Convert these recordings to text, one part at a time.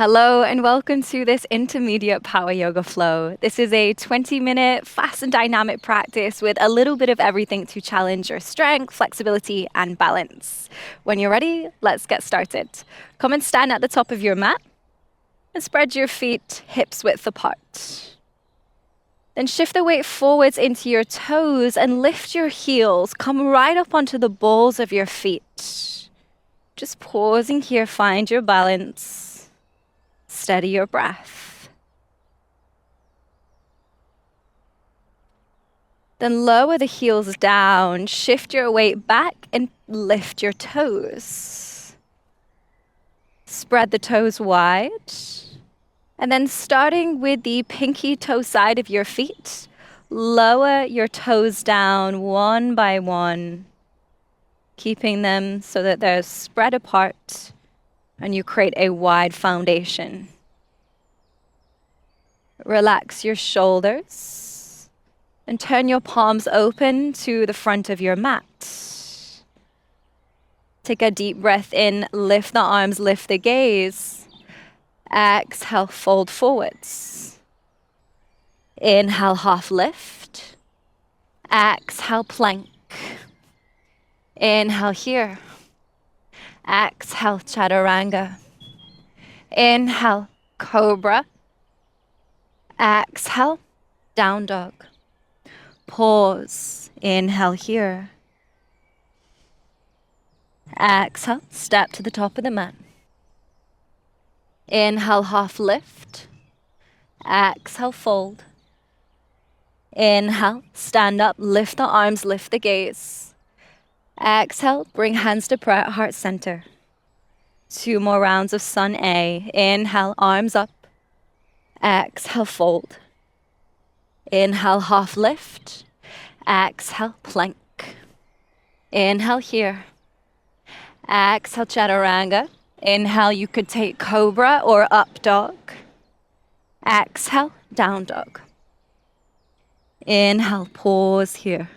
Hello and welcome to this intermediate power yoga flow. This is a 20-minute fast and dynamic practice with a little bit of everything to challenge your strength, flexibility, and balance. When you're ready, let's get started. Come and stand at the top of your mat and spread your feet hips width apart. Then shift the weight forwards into your toes and lift your heels. Come right up onto the balls of your feet. Just pausing here, find your balance. Steady your breath. Then lower the heels down, shift your weight back and lift your toes. Spread the toes wide. And then starting with the pinky toe side of your feet, lower your toes down one by one, keeping them so that they're spread apart and you create a wide foundation. Relax your shoulders and turn your palms open to the front of your mat. Take a deep breath in, lift the arms, lift the gaze. Exhale, fold forwards. Inhale, half lift. Exhale, plank. Inhale here. Exhale, chaturanga. Inhale, cobra. Exhale, down dog. Pause. Inhale here. Exhale, step to the top of the mat. Inhale, half lift. Exhale, fold. Inhale, stand up, lift the arms, lift the gaze. Exhale, bring hands to prayer at heart center. 2 more rounds of sun A. Inhale, arms up. Exhale, fold. Inhale, half lift. Exhale, plank. Inhale here. Exhale, chaturanga. Inhale, you could take cobra or up dog. Exhale, down dog. Inhale, pause here.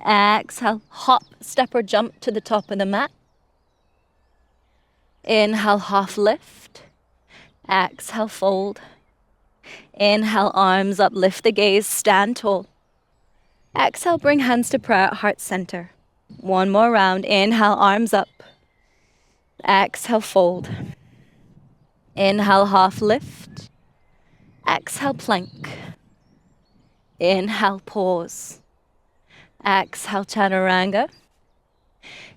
Exhale, hop, step or jump to the top of the mat. Inhale, half lift. Exhale, fold. Inhale, arms up, lift the gaze, stand tall. Exhale, bring hands to prayer at heart center. 1 more round. Inhale, arms up. Exhale, fold. Inhale, half lift. Exhale, plank. Inhale, pause. Exhale, chaturanga.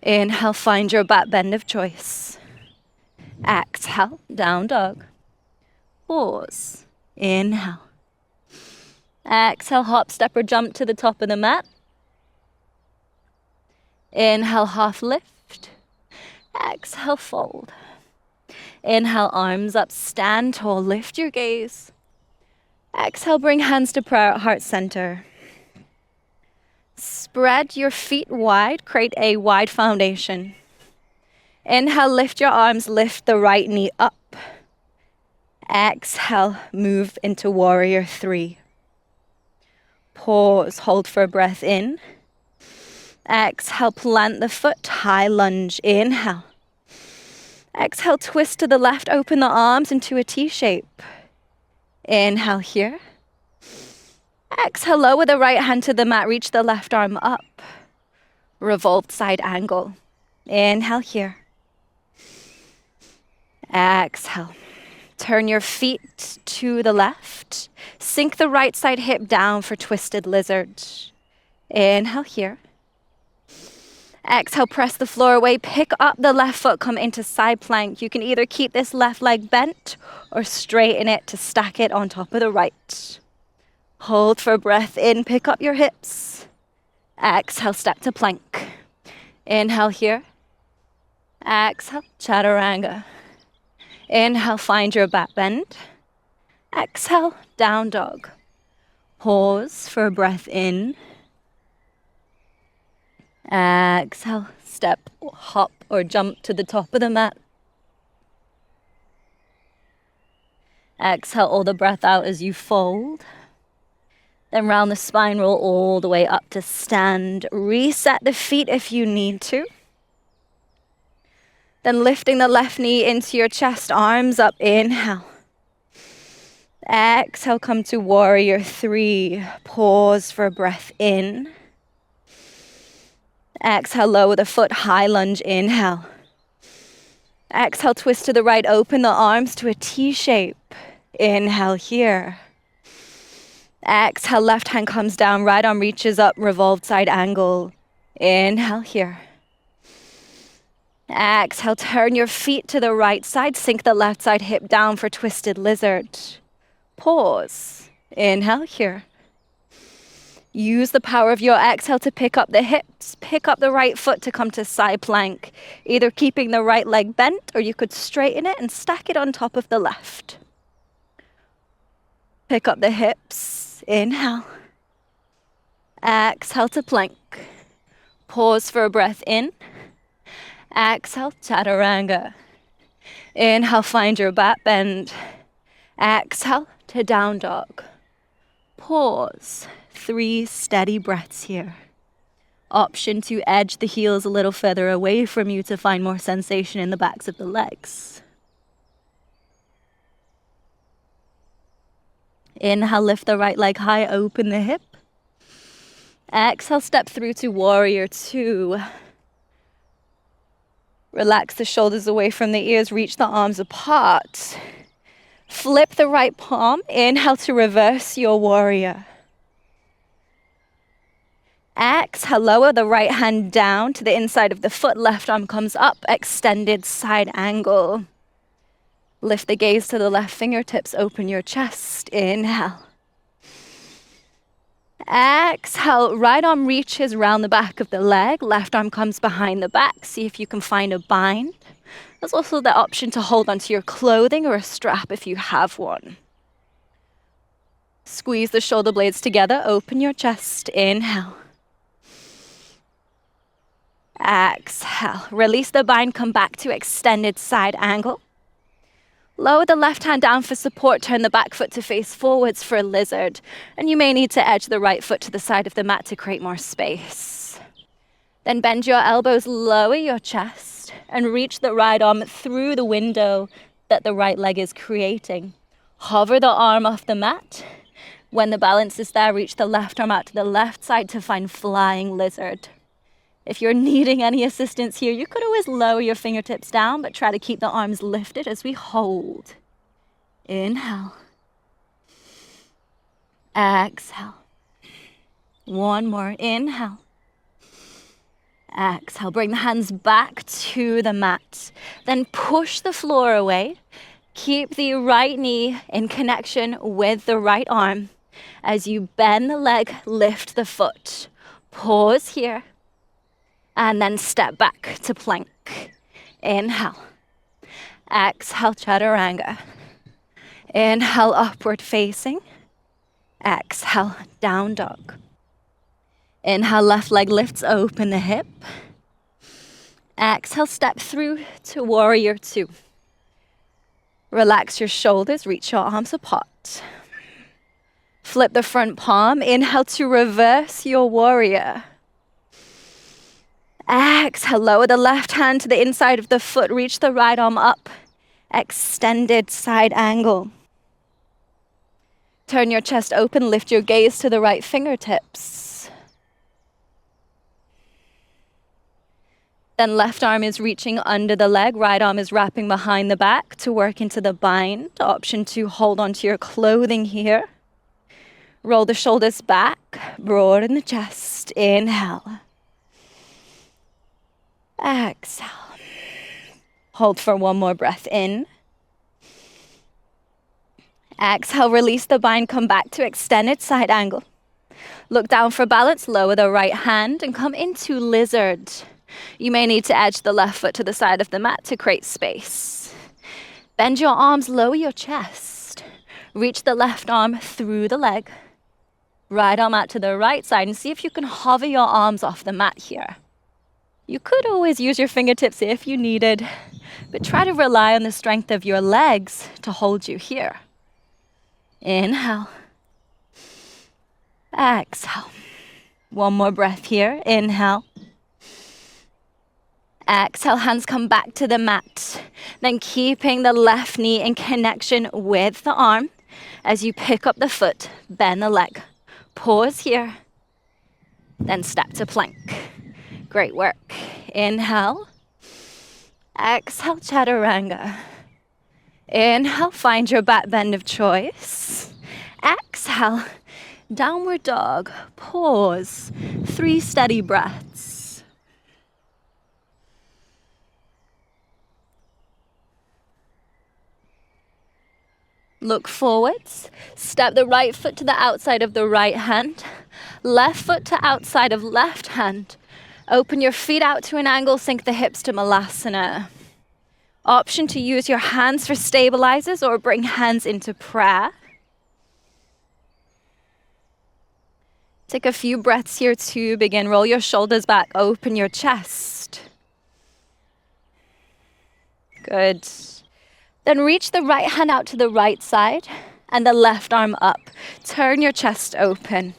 Inhale, find your back bend of choice. Exhale, down dog. Pause. Inhale. Exhale, hop, step or jump to the top of the mat. Inhale, half lift. Exhale, fold. Inhale, arms up, stand tall, lift your gaze. Exhale, bring hands to prayer at heart center. Spread your feet wide, create a wide foundation. Inhale, lift your arms, lift the right knee up. Exhale, move into warrior 3. Pause, hold for a breath in. Exhale, plant the foot, high lunge. Inhale. Exhale, twist to the left, open the arms into a T shape. Inhale here. Exhale, lower the right hand to the mat, reach the left arm up. Revolved side angle. Inhale here. Exhale. Turn your feet to the left. Sink the right side hip down for twisted lizard. Inhale here. Exhale, press the floor away. Pick up the left foot, come into side plank. You can either keep this left leg bent or straighten it to stack it on top of the right. Hold for a breath in, pick up your hips. Exhale, step to plank. Inhale here. Exhale, chaturanga. Inhale, find your back bend. Exhale, down dog. Pause for a breath in. Exhale, step, hop or jump to the top of the mat. Exhale, all the breath out as you fold. Then round the spine, roll all the way up to stand. Reset the feet if you need to. Then lifting the left knee into your chest, arms up, inhale. Exhale, come to warrior 3. Pause for a breath in. Exhale, lower the foot, high lunge, inhale. Exhale, twist to the right, open the arms to a T shape. Inhale here. Exhale, left hand comes down, right arm reaches up, revolved side angle. Inhale here. Exhale, turn your feet to the right side, sink the left side hip down for twisted lizard. Pause. Inhale here. Use the power of your exhale to pick up the hips, pick up the right foot to come to side plank, either keeping the right leg bent or you could straighten it and stack it on top of the left. Pick up the hips, inhale. Exhale to plank. Pause for a breath in. Exhale, chaturanga. Inhale, find your back bend. Exhale to down dog. Pause. 3 steady breaths here. Option to edge the heels a little further away from you to find more sensation in the backs of the legs. Inhale, lift the right leg high, open the hip. Exhale, step through to warrior 2. Relax the shoulders away from the ears, reach the arms apart. Flip the right palm, inhale to reverse your warrior. Exhale, lower the right hand down to the inside of the foot, left arm comes up, extended side angle. Lift the gaze to the left fingertips, open your chest, inhale. Exhale, right arm reaches round the back of the leg, left arm comes behind the back. See if you can find a bind. There's also the option to hold onto your clothing or a strap if you have one. Squeeze the shoulder blades together, open your chest, inhale. Exhale, release the bind, come back to extended side angle. Lower the left hand down for support, turn the back foot to face forwards for a lizard. And you may need to edge the right foot to the side of the mat to create more space. Then bend your elbows, lower your chest, and reach the right arm through the window that the right leg is creating. Hover the arm off the mat. When the balance is there, reach the left arm out to the left side to find flying lizard. If you're needing any assistance here, you could always lower your fingertips down, but try to keep the arms lifted as we hold. Inhale. Exhale. One more. Inhale. Exhale. Bring the hands back to the mat. Then push the floor away. Keep the right knee in connection with the right arm. As you bend the leg, lift the foot. Pause here. And then step back to plank. Inhale. Exhale, chaturanga. Inhale, upward facing. Exhale, down dog. Inhale, left leg lifts, open the hip. Exhale, step through to warrior 2. Relax your shoulders, reach your arms apart. Flip the front palm, inhale to reverse your warrior. Exhale, lower the left hand to the inside of the foot, reach the right arm up, extended side angle. Turn your chest open, lift your gaze to the right fingertips. Then left arm is reaching under the leg, right arm is wrapping behind the back to work into the bind. Option to hold onto your clothing here. Roll the shoulders back, broaden the chest, inhale. Exhale. Hold for one more breath in. Exhale, release the bind, come back to extended side angle. Look down for balance, lower the right hand and come into lizard. You may need to edge the left foot to the side of the mat to create space. Bend your arms, lower your chest. Reach the left arm through the leg. Right arm out to the right side and see if you can hover your arms off the mat here. You could always use your fingertips if you needed, but try to rely on the strength of your legs to hold you here. Inhale. Exhale. One more breath here. Inhale. Exhale, hands come back to the mat. Then keeping the left knee in connection with the arm. As you pick up the foot, bend the leg. Pause here. Then step to plank. Great work. Inhale. Exhale, chaturanga. Inhale, find your back bend of choice. Exhale, downward dog. Pause. 3 steady breaths. Look forwards. Step the right foot to the outside of the right hand. Left foot to outside of left hand. Open your feet out to an angle, sink the hips to Malasana. Option to use your hands for stabilizers or bring hands into prayer. Take a few breaths here to begin. Roll your shoulders back, open your chest. Good. Then reach the right hand out to the right side and the left arm up. Turn your chest open.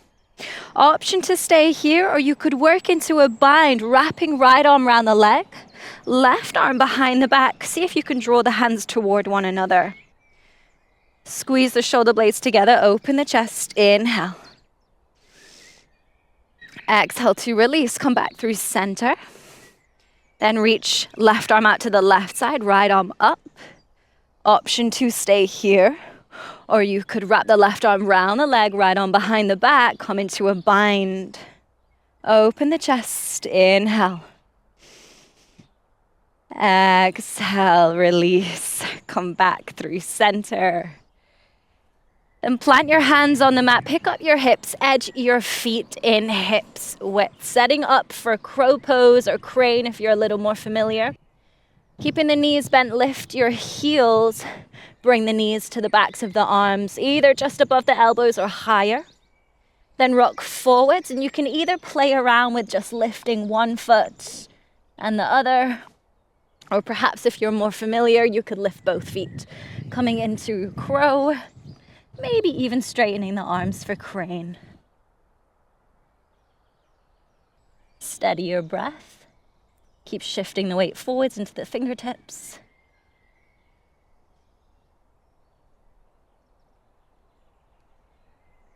Option to stay here, or you could work into a bind, wrapping right arm around the leg, left arm behind the back. See if you can draw the hands toward one another. Squeeze the shoulder blades together, open the chest, inhale. Exhale to release, come back through center. Then reach left arm out to the left side, right arm up. Option to stay here, or you could wrap the left arm round the leg, right arm behind the back, come into a bind. Open the chest, inhale. Exhale, release, come back through center. Then plant your hands on the mat, pick up your hips, edge your feet in hips width, setting up for crow pose or crane if you're a little more familiar. Keeping the knees bent, lift your heels, bring the knees to the backs of the arms, either just above the elbows or higher. Then rock forwards, and you can either play around with just lifting one foot and the other, or perhaps if you're more familiar, you could lift both feet, coming into crow, maybe even straightening the arms for crane. Steady your breath. Keep shifting the weight forwards into the fingertips.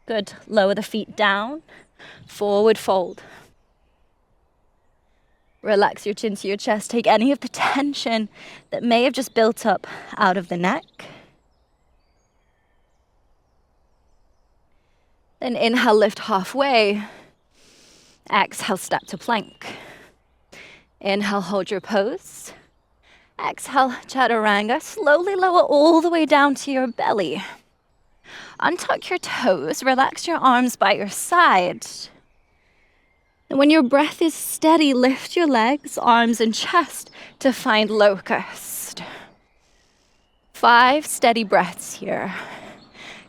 Good. Lower the feet down. Forward fold. Relax your chin to your chest. Take any of the tension that may have just built up out of the neck. Then inhale, lift halfway. Exhale, step to plank. Inhale, hold your pose. Exhale, chaturanga. Slowly lower all the way down to your belly. Untuck your toes. Relax your arms by your side. And when your breath is steady, lift your legs, arms, and chest to find locust. 5 steady breaths here.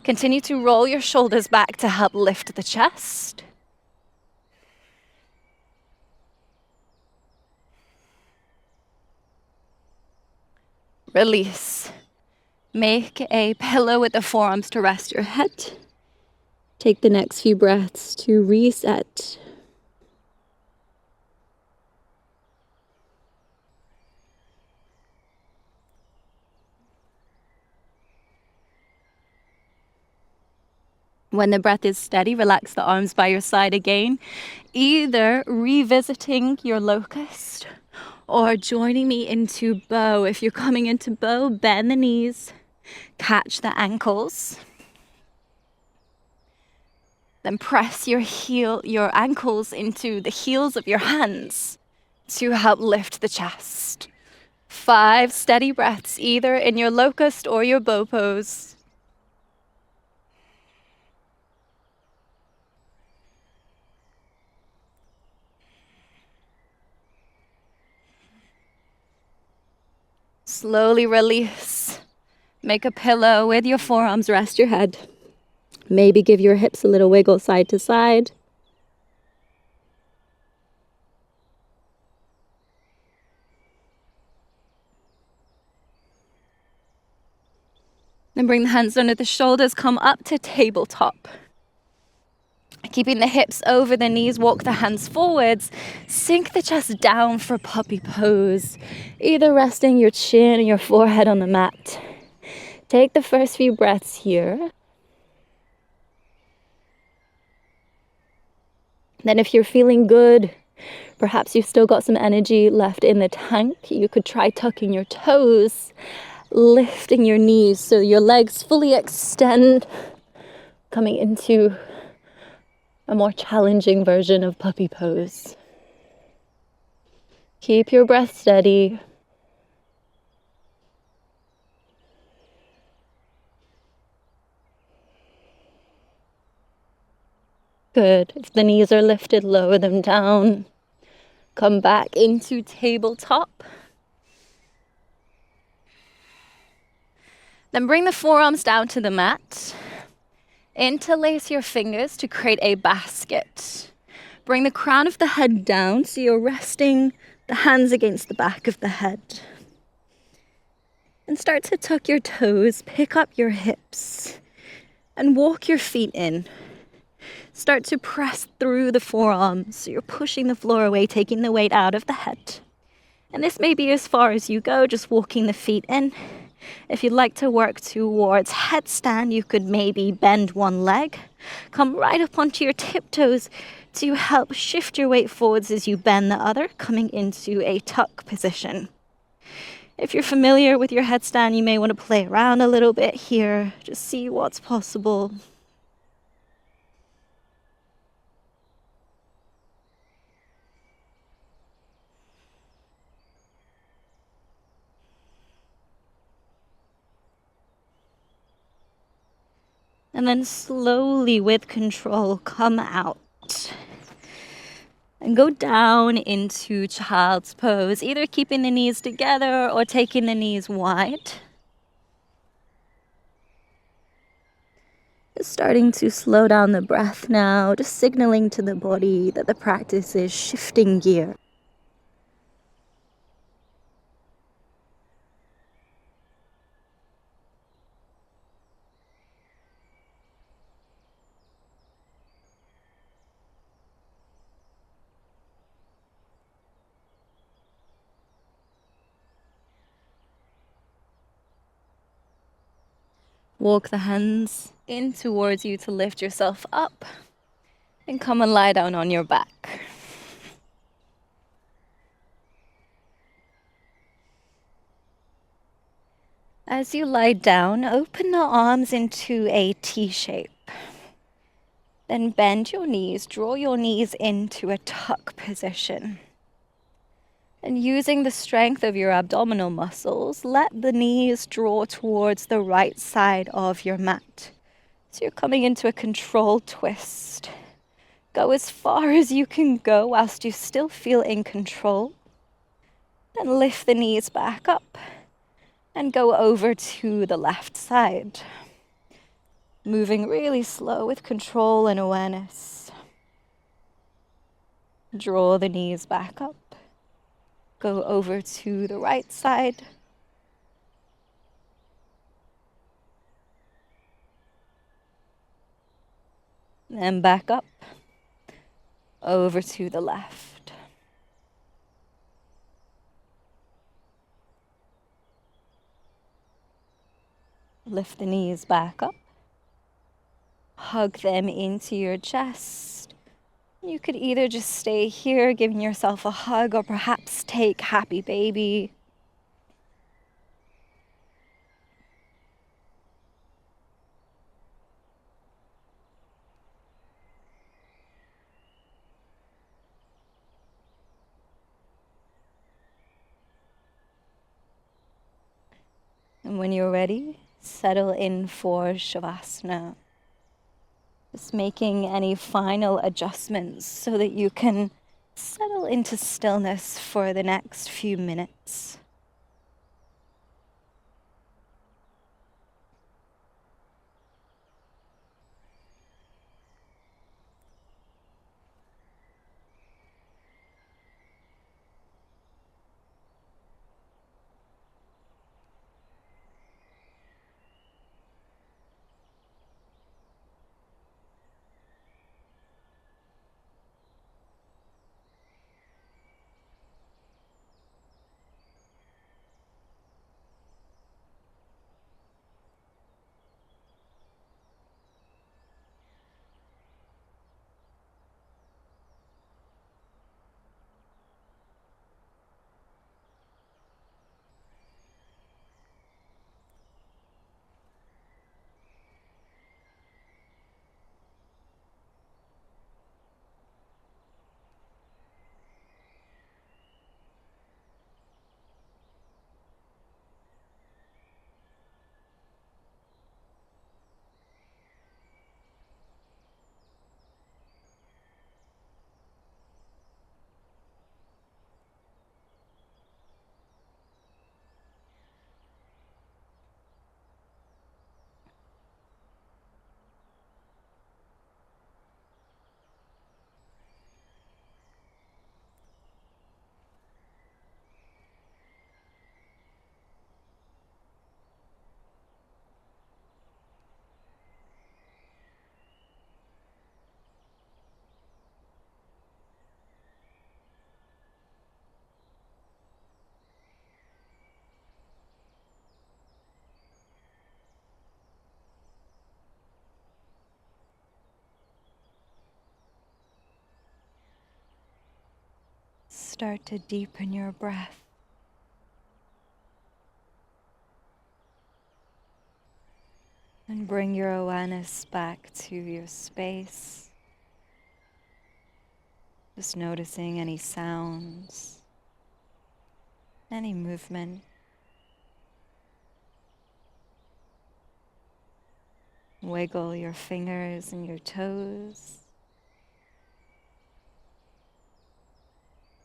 Continue to roll your shoulders back to help lift the chest. Release. Make a pillow with the forearms to rest your head. Take the next few breaths to reset. When the breath is steady, relax the arms by your side again, either revisiting your locust or joining me into bow. If you're coming into bow, bend the knees, catch the ankles. Then press your ankles into the heels of your hands to help lift the chest. 5 steady breaths, either in your locust or your bow pose. Slowly release. Make a pillow with your forearms, rest your head. Maybe give your hips a little wiggle side to side. Then bring the hands under the shoulders, come up to tabletop. Keeping the hips over the knees, walk the hands forwards, sink the chest down for puppy pose, either resting your chin and your forehead on the mat. Take the first few breaths here. Then if you're feeling good, perhaps you've still got some energy left in the tank, you could try tucking your toes, lifting your knees so your legs fully extend, coming into a more challenging version of puppy pose. Keep your breath steady. Good. If the knees are lifted, lower them down. Come back into tabletop. Then bring the forearms down to the mat. Interlace your fingers to create a basket. Bring the crown of the head down so you're resting the hands against the back of the head. And start to tuck your toes, pick up your hips, and walk your feet in. Start to press through the forearms so you're pushing the floor away, taking the weight out of the head. And this may be as far as you go, just walking the feet in. If you'd like to work towards headstand, you could maybe bend one leg, come right up onto your tiptoes to help shift your weight forwards as you bend the other, coming into a tuck position. If you're familiar with your headstand, you may want to play around a little bit here, just see what's possible. And then slowly, with control, come out. And go down into child's pose, either keeping the knees together or taking the knees wide. Just starting to slow down the breath now, just signaling to the body that the practice is shifting gear. Walk the hands in towards you to lift yourself up and come and lie down on your back. As you lie down, open the arms into a T shape. Then bend your knees, draw your knees into a tuck position. And using the strength of your abdominal muscles, let the knees draw towards the right side of your mat. So you're coming into a controlled twist. Go as far as you can go whilst you still feel in control. Then lift the knees back up and go over to the left side. Moving really slow with control and awareness. Draw the knees back up. Go over to the right side. And back up. Over to the left. Lift the knees back up. Hug them into your chest. You could either just stay here, giving yourself a hug, or perhaps take happy baby. And when you're ready, settle in for Savasana. Just making any final adjustments so that you can settle into stillness for the next few minutes. start to deepen your breath. And bring your awareness back to your space. Just noticing any sounds, any movement. Wiggle your fingers and your toes.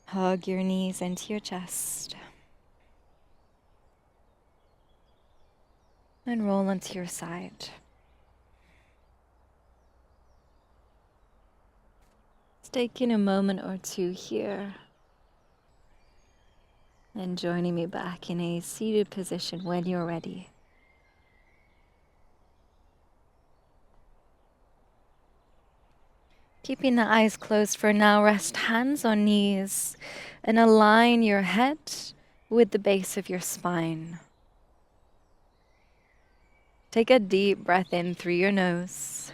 Hug your knees into your chest. And roll onto your side. Just taking a moment or two here. And joining me back in a seated position when you're ready. Keeping the eyes closed for now, rest hands on knees and align your head with the base of your spine. Take a deep breath in through your nose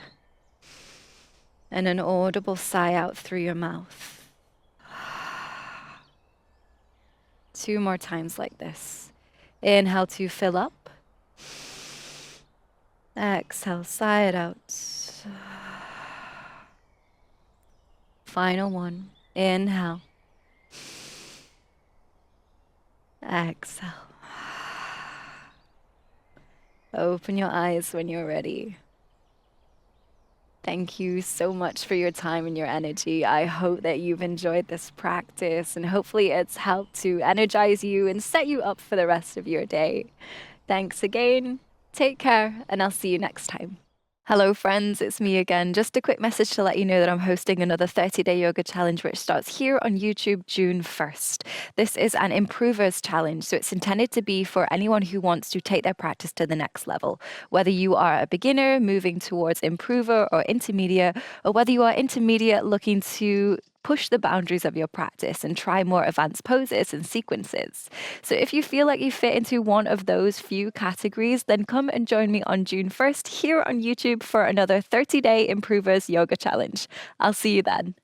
and an audible sigh out through your mouth. 2 more times like this. Inhale to fill up. Exhale, sigh it out. Final one. Inhale. Exhale. Open your eyes when you're ready. Thank you so much for your time and your energy. I hope that you've enjoyed this practice and hopefully it's helped to energize you and set you up for the rest of your day. Thanks again. Take care, and I'll see you next time. Hello friends, it's me again. Just a quick message to let you know that I'm hosting another 30-day yoga challenge which starts here on YouTube June 1st. This is an improvers challenge, so it's intended to be for anyone who wants to take their practice to the next level. Whether you are a beginner moving towards improver or intermediate, or whether you are intermediate looking to push the boundaries of your practice and try more advanced poses and sequences. So if you feel like you fit into one of those few categories, then come and join me on June 1st here on YouTube for another 30-day Improvers Yoga Challenge. I'll see you then.